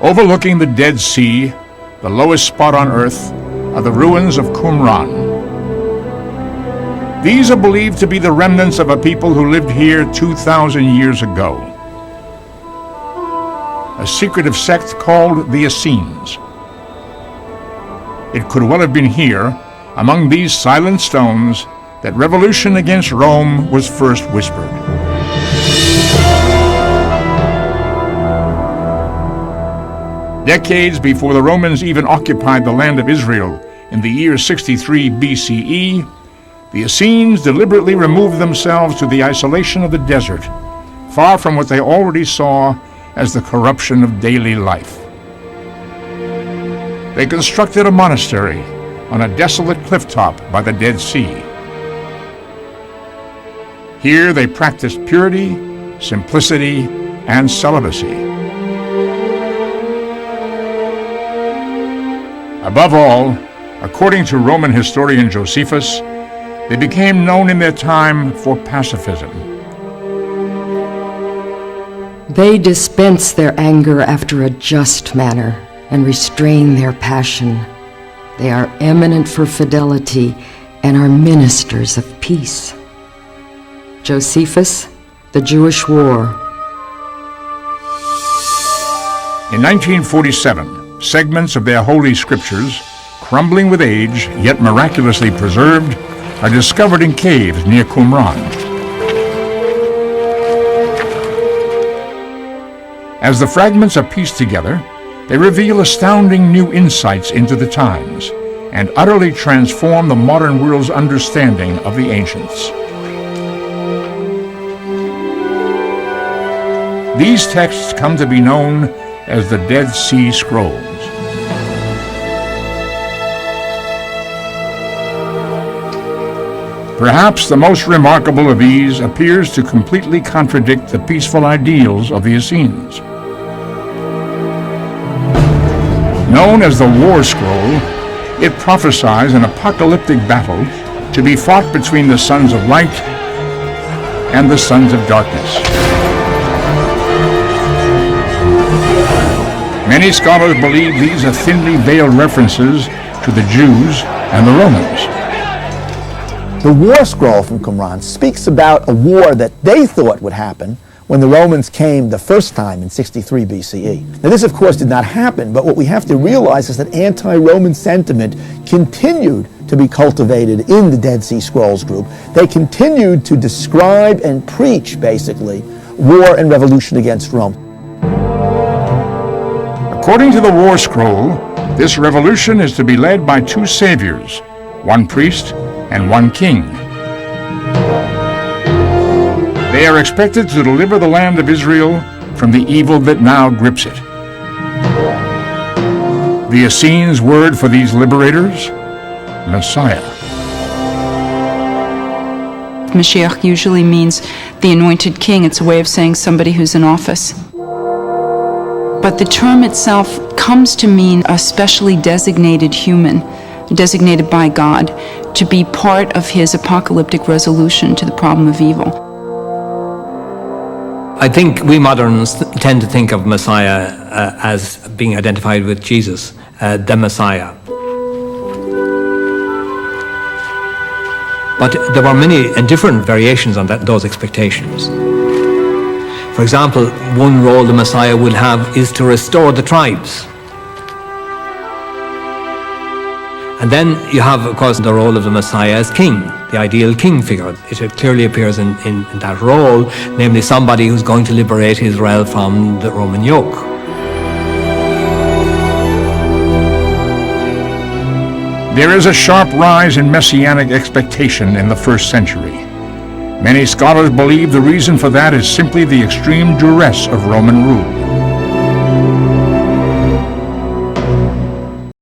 Overlooking the Dead Sea, the lowest spot on earth, are the ruins of Qumran. These are believed to be the remnants of a people who lived here 2,000 years ago. A secretive sect called the Essenes. It could well have been here, among these silent stones, that revolution against Rome was first whispered. Decades before the Romans even occupied the land of Israel in the year 63 BCE, the Essenes deliberately removed themselves to the isolation of the desert, far from what they already saw as the corruption of daily life. They constructed a monastery on a desolate clifftop by the Dead Sea. Here they practiced purity, simplicity, and celibacy. Above all, according to Roman historian Josephus, they became known in their time for pacifism. They dispense their anger after a just manner and restrain their passion. They are eminent for fidelity and are ministers of peace. Josephus, The Jewish War. In 1947, segments of their holy scriptures, crumbling with age, yet miraculously preserved, are discovered in caves near Qumran. As the fragments are pieced together, they reveal astounding new insights into the times and utterly transform the modern world's understanding of the ancients. These texts come to be known as the Dead Sea Scrolls. Perhaps the most remarkable of these appears to completely contradict the peaceful ideals of the Essenes. Known as the War Scroll, it prophesies an apocalyptic battle to be fought between the sons of light and the sons of darkness. Many scholars believe these are thinly veiled references to the Jews and the Romans. The War Scroll from Qumran speaks about a war that they thought would happen when the Romans came the first time in 63 BCE. Now this of course did not happen, but what we have to realize is that anti-Roman sentiment continued to be cultivated in the Dead Sea Scrolls group. They continued to describe and preach, basically, war and revolution against Rome. According to the War Scroll, this revolution is to be led by two saviors, one priest and one king. They are expected to deliver the land of Israel from the evil that now grips it. The Essenes' word for these liberators? Messiah. Mashiach usually means the anointed king. It's a way of saying somebody who's in office. But the term itself comes to mean a specially designated human, designated by God, to be part of his apocalyptic resolution to the problem of evil. I think we moderns tend to think of Messiah as being identified with Jesus, the Messiah. But there were many and different variations on those expectations. For example, one role the Messiah will have is to restore the tribes. And then you have, of course, the role of the Messiah as king, the ideal king figure. It clearly appears in that role, namely somebody who's going to liberate Israel from the Roman yoke. There is a sharp rise in messianic expectation in the first century. Many scholars believe the reason for that is simply the extreme duress of Roman rule.